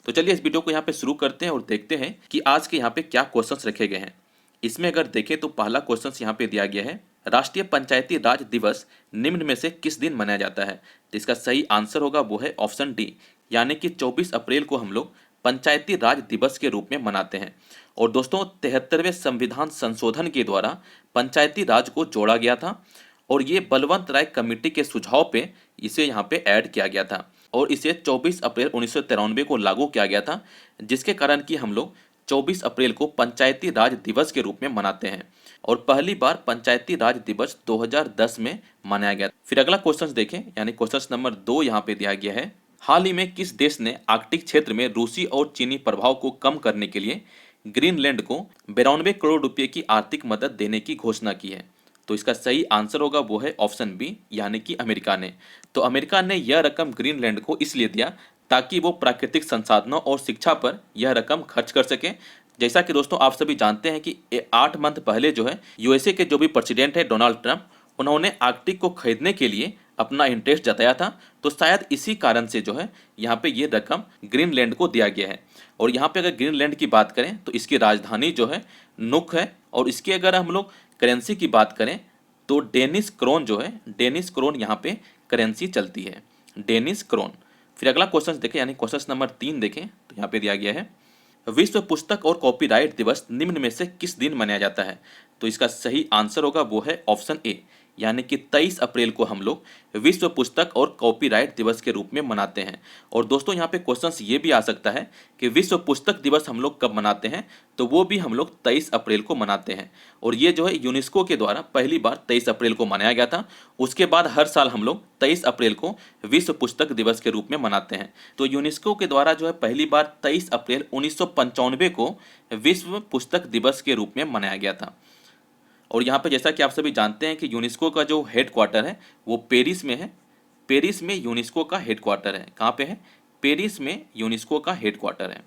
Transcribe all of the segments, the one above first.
तो चलिए इस वीडियो को यहाँ पे शुरू करते हैं और देखते हैं कि आज के यहाँ पे क्या क्वेश्चंस रखे गए हैं। इसमें अगर देखें तो पहला क्वेश्चन यहाँ पे दिया गया है, राष्ट्रीय पंचायती राज दिवस निम्न में से किस दिन मनाया जाता है। तो इसका सही आंसर होगा वो है ऑप्शन डी, यानी कि 24 अप्रैल को हम लोग पंचायती राज दिवस के रूप में मनाते हैं। और दोस्तों 73वें संविधान संशोधन के द्वारा पंचायती राज को जोड़ा गया था और ये बलवंत राय कमेटी के सुझाव पे इसे यहाँ पे ऐड किया गया था और इसे 24 अप्रैल 1993 को लागू किया गया था, जिसके कारण कि हम लोग 24 अप्रैल को पंचायती राज दिवस के रूप में मनाते हैं और पहली बार पंचायती राज दिवस 2010 में मनाया गया। फिर अगला क्वेश्चन देखें, यानी क्वेश्चन नंबर 2 यहाँ पे दिया गया है, हाल ही में किस देश ने आर्कटिक क्षेत्र में रूसी और चीनी प्रभाव को कम करने के लिए ग्रीनलैंड को 92 करोड़ रुपए की आर्थिक मदद देने की घोषणा की है। तो इसका सही आंसर होगा वो है ऑप्शन बी, यानी कि अमेरिका ने। तो अमेरिका ने यह रकम ग्रीनलैंड को इसलिए दिया ताकि वो प्राकृतिक संसाधनों और शिक्षा पर यह रकम खर्च कर सके। जैसा कि दोस्तों आप सभी जानते हैं कि 8 मंथ पहले जो है यूएसए के जो भी प्रेसिडेंट है डोनाल्ड ट्रंप, उन्होंने आर्कटिक को खरीदने के लिए अपना इंटरेस्ट जताया था। तो शायद इसी कारण से जो है यहाँ पे ये रकम ग्रीनलैंड को दिया गया है। और यहाँ पे अगर ग्रीनलैंड की बात करें तो इसकी राजधानी जो है नुक है और इसकी अगर हम लोग करेंसी की बात करें तो डेनिश क्रोन जो है, डेनिश क्रोन यहाँ पे करेंसी चलती है, डेनिश क्रोन। फिर अगला क्वेश्चन देखें, यानी क्वेश्चन नंबर 3 देखें तो यहाँ पे दिया गया है, विश्व पुस्तक और कॉपीराइट दिवस निम्न में से किस दिन मनाया जाता है। तो इसका सही आंसर होगा वो है ऑप्शन ए, यानी कि 23 अप्रैल को हम लोग विश्व पुस्तक और कॉपीराइट दिवस के रूप में मनाते हैं। और दोस्तों यहाँ पे क्वेश्चंस ये भी आ सकता है कि विश्व पुस्तक दिवस हम लोग कब मनाते हैं, तो वो भी हम लोग 23 अप्रैल को मनाते हैं। और ये जो है यूनेस्को के द्वारा पहली बार 23 अप्रैल को मनाया गया था। उसके बाद हर साल हम लोग 23 अप्रैल को विश्व पुस्तक दिवस के रूप में मनाते हैं। तो यूनेस्को के द्वारा जो है पहली बार 23 अप्रैल 1995 को विश्व पुस्तक दिवस के रूप में मनाया गया था। और यहाँ पे जैसा कि आप सभी जानते हैं कि यूनेस्को का जो हेडक्वार्टर है वो पेरिस में है। पेरिस में यूनेस्को का हेडक्वार्टर है। कहाँ पे है? पेरिस में यूनेस्को का हेडक्वार्टर है।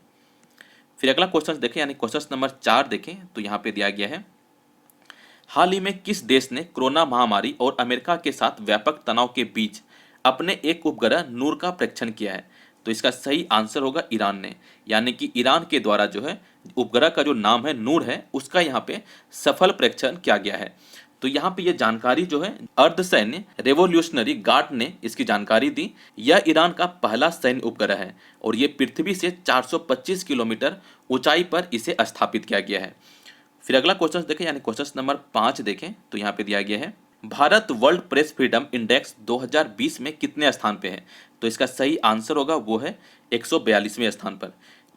फिर अगला क्वेश्चन देखें, यानी क्वेश्चन नंबर 4 देखें तो यहाँ पे दिया गया है, हाल ही में किस देश ने कोरोना महामारी और अमेरिका के साथ व्यापक तनाव के बीच अपने एक उपग्रह नूर का परीक्षण किया है। तो इसका सही आंसर होगा ईरान ने, यानी कि ईरान के द्वारा जो है उपग्रह का जो नाम है नूर है उसका यहाँ पे सफल परीक्षण किया गया है। तो यहाँ पे ये जानकारी जो है अर्धसैन्य रेवोल्यूशनरी गार्ड ने इसकी जानकारी दी। यह ईरान का पहला सैन्य उपग्रह है और ये पृथ्वी से 425 किलोमीटर ऊंचाई पर इसे स्थापित किया गया है। फिर अगला क्वेश्चन देखें, यानी क्वेश्चन नंबर 5 देखें तो यहाँ पे दिया गया है, Bharat world press freedom index 2020 में कितने स्थान पे है। तो इसका सही आंसर होगा वो है 142वें स्थान पर।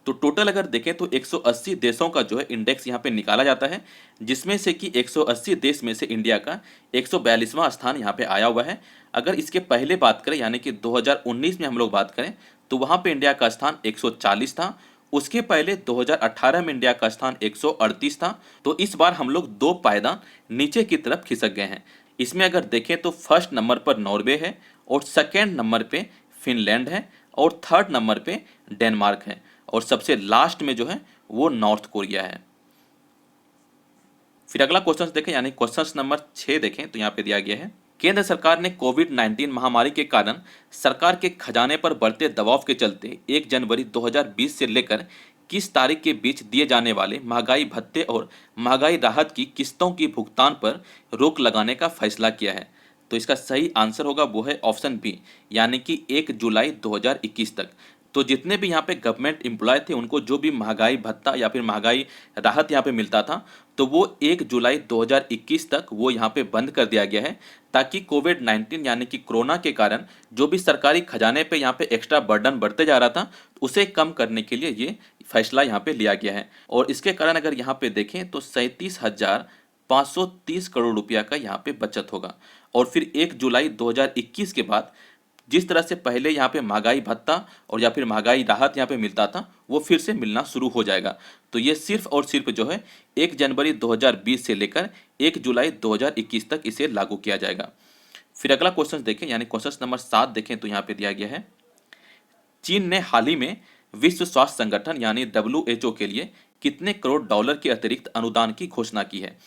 तो टोटल अगर देखें तो 180 देशों का जो है इंडेक्स यहाँ पे निकाला जाता है, जिसमें से कि 180 देश में से इंडिया का 142वां स्थान यहाँ पे आया हुआ है। अगर इसके पहले बात करें, यानी कि 2019 में हम लोग बात करें तो वहाँ पे इंडिया का स्थान 140 था। उसके पहले 2018 में इंडिया का स्थान 138 था। तो इस बार हम लोग 2 पायदान नीचे की तरफ खिसक गए हैं। इसमें अगर देखें तो फर्स्ट नंबर पर नॉर्वे है और सेकेंड नंबर पे फिनलैंड है और थर्ड नंबर पे डेनमार्क है और सबसे लास्ट में जो है वो नॉर्थ कोरिया है। फिर अगला क्वेश्चन देखें, यानी क्वेश्चन नंबर 6 देखें तो यहाँ पे दिया गया है, केंद्र सरकार ने कोविड-19 महामारी के कारण सरकार के खजाने पर बढ़ते दबाव के चलते 1 जनवरी 2020 से लेकर किस तारीख के बीच दिए जाने वाले महंगाई भत्ते और महंगाई राहत की किस्तों की भुगतान पर रोक लगाने का फैसला किया है। तो इसका सही आंसर होगा वो है ऑप्शन बी, यानी कि 1 जुलाई 2021 तक। तो जितने भी यहाँ पे गवर्नमेंट एम्प्लॉय थे उनको जो भी महंगाई भत्ता या फिर महंगाई राहत यहाँ पे मिलता था तो वो 1 जुलाई 2021 तक वो यहाँ पे बंद कर दिया गया है, ताकि कोविड-19 यानी कि कोरोना के कारण जो भी सरकारी खजाने पे यहाँ पे एक्स्ट्रा बर्डन बढ़ते जा रहा था उसे कम करने के लिए ये फैसला यहाँ पे लिया गया है। और इसके कारण अगर यहाँ पे देखें तो 37,530 करोड़ रुपया का यहाँ पे बचत होगा। और फिर 1 जुलाई 2021 के बाद जिस तरह से पहले यहाँ पे महंगाई भत्ता और या फिर महंगाई राहत यहाँ पे मिलता था वो फिर से मिलना शुरू हो जाएगा। तो ये सिर्फ और सिर्फ जो है 1 जनवरी 2020 से लेकर 1 जुलाई 2021 तक इसे लागू किया जाएगा। फिर अगला क्वेश्चन देखें, यानी क्वेश्चन नंबर 7 देखें तो यहाँ पे दिया गया है, चीन ने हाल ही में विश्व स्वास्थ्य संगठन यानी WHO के लिए कितने करोड़ डॉलर के अतिरिक्त अनुदान की घोषणा की है।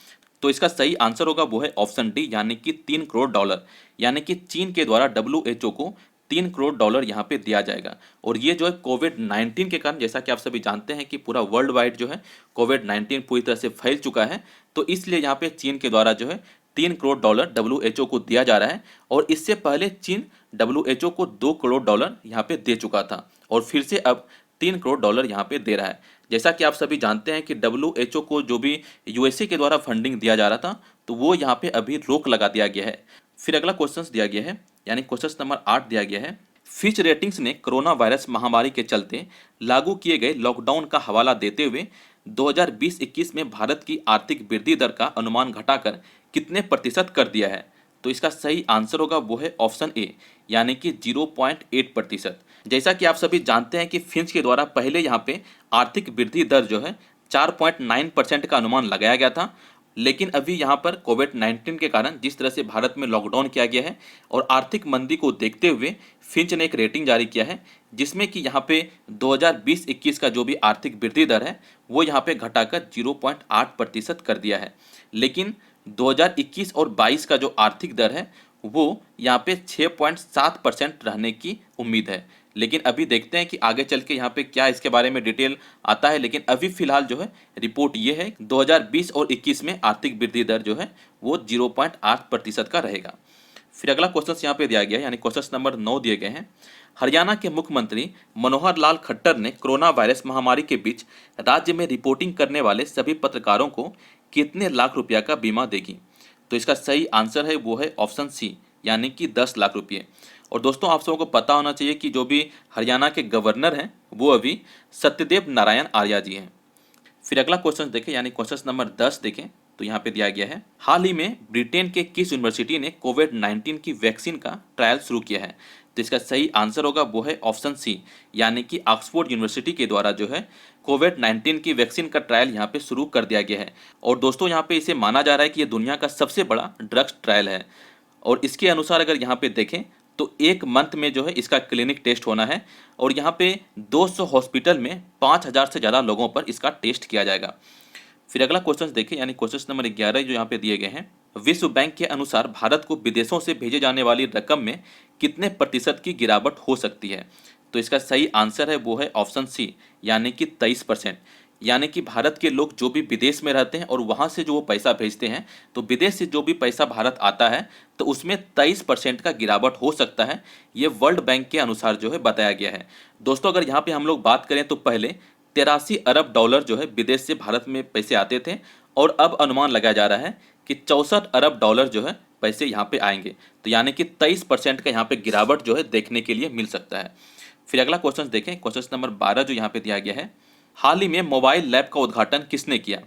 तो इसका सही आंसर होगा वो है ऑप्शन डी, यानी कि 3 करोड़ डॉलर। यानी कि चीन के द्वारा WHO को $3 करोड़ यहाँ पे दिया जाएगा। और ये जो है कोविड-19 के कारण, जैसा कि आप सभी जानते हैं कि पूरा वर्ल्ड वाइड जो है कोविड-19 पूरी तरह से फैल चुका है, तो इसलिए यहाँ पे चीन के द्वारा जो है $3 करोड़ डब्ल्यूएचओ को दिया जा रहा है। और इससे पहले चीन डब्ल्यूएचओ को $2 करोड़ यहाँ पे दे चुका था और फिर से अब $3 करोड़ यहाँ पे दे रहा है। जैसा कि आप सभी जानते हैं कि डब्ल्यूएचओ को जो भी यूएसए के द्वारा फंडिंग दिया जा रहा था, तो वो यहाँ पे अभी रोक लगा दिया गया है। फिर अगला क्वेश्चन दिया गया है, यानी क्वेश्चन नंबर 8 दिया गया है। फिच रेटिंग्स ने कोरोना वायरस महामारी के चलते लागू किए गए लॉकडाउन का हवाला देते हुए 2020-21 में भारत की आर्थिक वृद्धि दर का अनुमान घटाकर कितने प्रतिशत कर दिया है? तो इसका सही आंसर होगा वो है ऑप्शन ए, यानी कि 0.8%। जैसा कि आप सभी जानते हैं कि फिंच के द्वारा पहले यहाँ पे आर्थिक वृद्धि दर जो है 4.9% का अनुमान लगाया गया था, लेकिन अभी यहाँ पर कोविड-19 के कारण जिस तरह से भारत में लॉकडाउन किया गया है और आर्थिक मंदी को देखते हुए फिंच ने एक रेटिंग जारी किया है, जिसमें कि यहाँ पे 2020-21 का जो भी आर्थिक वृद्धि दर है वो यहाँ पे घटाकर 0.8% कर दिया है। लेकिन 2021 और 22 का जो आर्थिक दर है वो यहाँ पे 6.7% रहने की उम्मीद है। लेकिन अभी देखते हैं कि आगे चल के यहाँ पे क्या इसके बारे में डिटेल आता है। लेकिन अभी फिलहाल जो है रिपोर्ट ये है 2020 और 21 में आर्थिक वृद्धि दर जो है वो 0.8% का रहेगा। फिर अगला क्वेश्चन यहाँ पे दिया गया है, यानी क्वेश्चन नंबर 9 दिए गए हैं। हरियाणा के मुख्यमंत्री मनोहर लाल खट्टर ने कोरोना वायरस महामारी के बीच राज्य में रिपोर्टिंग करने वाले सभी पत्रकारों को कितने लाख रुपया का बीमा देगी? तो इसका सही आंसर है वो है ऑप्शन सी, यानी कि 10 लाख रुपये। और दोस्तों आप सबको पता होना चाहिए कि जो भी हरियाणा के गवर्नर हैं वो अभी सत्यदेव नारायण आर्या जी हैं। फिर अगला क्वेश्चन देखें, यानी क्वेश्चन नंबर 10 देखें तो यहाँ पे दिया गया है, हाल ही में ब्रिटेन के किस यूनिवर्सिटी ने कोविड-19 की वैक्सीन का ट्रायल शुरू किया है? तो इसका सही आंसर होगा वो है ऑप्शन सी, यानी कि ऑक्सफोर्ड यूनिवर्सिटी के द्वारा जो है कोविड-19 की वैक्सीन का ट्रायल यहाँ पे शुरू कर दिया गया है। और दोस्तों यहाँ पे इसे माना जा रहा है कि ये दुनिया का सबसे बड़ा ड्रग्स ट्रायल है। और इसके अनुसार अगर यहाँ पे देखें तो एक मंथ में जो है इसका क्लिनिक टेस्ट होना है और यहाँ पे 200 हॉस्पिटल में 5000 से ज़्यादा लोगों पर इसका टेस्ट किया जाएगा। फिर अगला क्वेश्चन देखें, यानी क्वेश्चन नंबर 11 जो यहाँ पे दिए गए हैं। विश्व बैंक के अनुसार भारत को विदेशों से भेजे जाने वाली रकम में कितने प्रतिशत की गिरावट हो सकती है? तो इसका सही आंसर है वो है ऑप्शन सी, यानी कि 23%। यानी कि भारत के लोग जो भी विदेश में रहते हैं और वहाँ से जो वो पैसा भेजते हैं, तो विदेश से जो भी पैसा भारत आता है तो उसमें 23% का गिरावट हो सकता है। ये वर्ल्ड बैंक के अनुसार जो है बताया गया है। दोस्तों अगर यहाँ पे हम लोग बात करें तो पहले 83 अरब डॉलर जो है विदेश से भारत में पैसे आते थे और अब अनुमान लगाया जा रहा है कि 64 अरब डॉलर जो है पैसे यहाँ पे आएंगे। तो यानी कि 23% का यहाँ पे गिरावट जो है देखने के लिए मिल सकता है। फिर अगला क्वेश्चन देखें, क्वेश्चन नंबर 12 जो यहाँ पे दिया गया है, हाल ही में मोबाइल लैब का उद्घाटन किसने किया?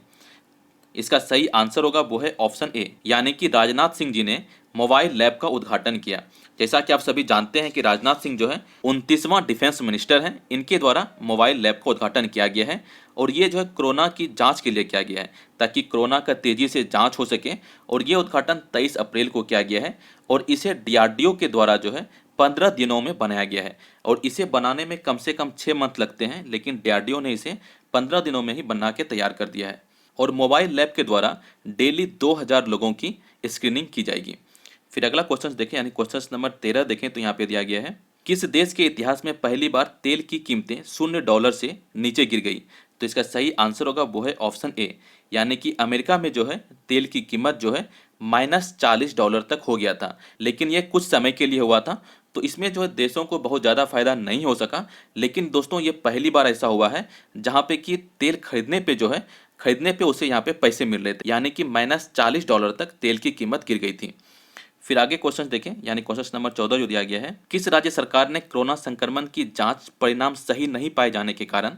इसका सही आंसर होगा वो है ऑप्शन ए, यानी कि राजनाथ सिंह जी ने मोबाइल लैब का उद्घाटन किया। जैसा कि आप सभी जानते हैं कि राजनाथ सिंह जो है 29वां डिफेंस मिनिस्टर हैं, इनके द्वारा मोबाइल लैब का उद्घाटन किया गया है और ये जो है कोरोना की जांच के लिए किया गया है ताकि कोरोना का तेजी से जांच हो सके। और ये उद्घाटन 23 अप्रैल को किया गया है और इसे डीआरडीओ के द्वारा जो है 15 दिनों में बनाया गया है और इसे बनाने में कम से कम 6 मंथ लगते हैं, लेकिन डीआरडीओ ने इसे 15 दिनों में ही बना के तैयार कर दिया है। और मोबाइल लैब के द्वारा डेली 2000 लोगों की स्क्रीनिंग की जाएगी। फिर अगला क्वेश्चन देखें, यानी क्वेश्चन नंबर 13 देखें तो यहाँ पे दिया गया है, किस देश के इतिहास में पहली बार तेल की कीमतें $0 से नीचे गिर गई? तो इसका सही आंसर होगा वो है ऑप्शन ए, यानी कि अमेरिका में जो है तेल की कीमत जो है -$40 तक हो गया था, लेकिन ये कुछ समय के लिए हुआ था तो इसमें जो है देशों को बहुत ज़्यादा फायदा नहीं हो सका। लेकिन दोस्तों ये पहली बार ऐसा हुआ है जहाँ पे कि तेल खरीदने पे उसे यहाँ पे पैसे मिल रहे थे, यानी कि -$40 तक तेल की कीमत गिर गई थी। फिर आगे क्वेश्चन देखें, यानी क्वेश्चन नंबर 14 जो दिया गया है, किस राज्य सरकार ने कोरोना संक्रमण की जांच परिणाम सही नहीं पाए जाने के कारण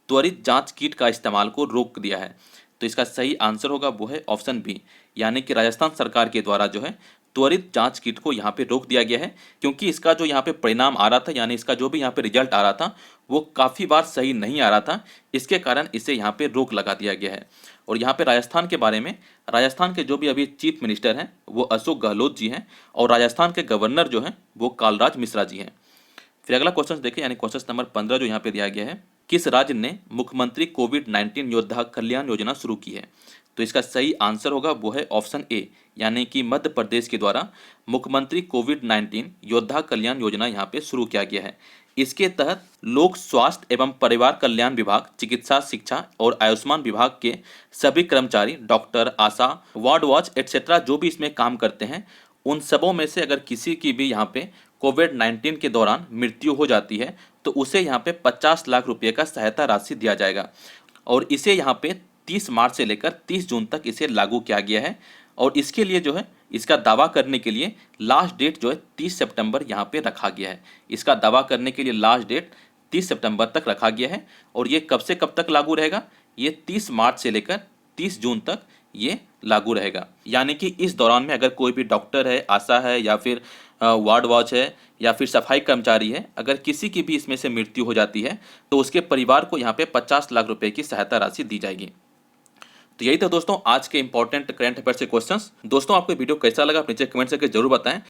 त्वरित जांच किट का इस्तेमाल को रोक दिया है? तो इसका सही आंसर होगा वो है ऑप्शन बी, यानी कि राजस्थान सरकार के द्वारा जो है त्वरित जांच किट को यहाँ पे रोक दिया गया है, क्योंकि इसका जो यहाँ पे परिणाम आ रहा था, यानी इसका जो भी यहाँ पे रिजल्ट आ रहा था वो काफ़ी बार सही नहीं आ रहा था। इसके कारण इसे यहाँ पे रोक लगा दिया गया है। और यहाँ पे राजस्थान के बारे में, राजस्थान के जो भी अभी चीफ मिनिस्टर हैं वो अशोक गहलोत जी हैं और राजस्थान के गवर्नर जो हैं वो कालराज मिश्रा जी हैं। फिर अगला क्वेश्चन देखें, यानी क्वेश्चन नंबर 15 जो यहाँ पे दिया गया है, किस राज्य ने मुख्यमंत्री कोविड-19 योद्धा कल्याण योजना शुरू की है? तो इसका सही आंसर होगा वो है ऑप्शन ए, यानी कि मध्य प्रदेश के द्वारा मुख्यमंत्री कोविड-19 योद्धा कल्याण योजना यहाँ पे शुरू किया गया है। इसके तहत लोक स्वास्थ्य एवं परिवार कल्याण विभाग, चिकित्सा शिक्षा और आयुष्मान विभाग के सभी कर्मचारी, डॉक्टर, आशा, वार्ड वॉच एटसेट्रा जो भी इसमें काम करते हैं, उन सबों में से अगर किसी की भी यहाँ पे कोविड-19 के दौरान मृत्यु हो जाती है तो उसे यहाँ पे 50 लाख रुपए का सहायता राशि दिया जाएगा। और इसे यहाँ पे 30 मार्च से लेकर 30 जून तक इसे लागू किया गया है। और इसके लिए जो है, इसका दावा करने के लिए लास्ट डेट जो है 30 सितंबर यहाँ पे रखा गया है। इसका दावा करने के लिए लास्ट डेट 30 सितंबर तक रखा गया है। और ये कब से कब तक लागू रहेगा? ये 30 मार्च से लेकर 30 जून तक ये लागू रहेगा। यानी कि इस दौरान में अगर कोई भी डॉक्टर है, आशा है या फिर वार्ड वॉच है या फिर सफाई कर्मचारी है, अगर किसी की भी इसमें से मृत्यु हो जाती है तो उसके परिवार को यहाँ पे 50 लाख रुपए की सहायता राशि दी जाएगी। तो यही था दोस्तों आज के इंपॉर्टेंट करंट अफेयर से क्वेश्चंस। दोस्तों आपको वीडियो कैसा लगा आप नीचे कमेंट करके जरूर बताएं।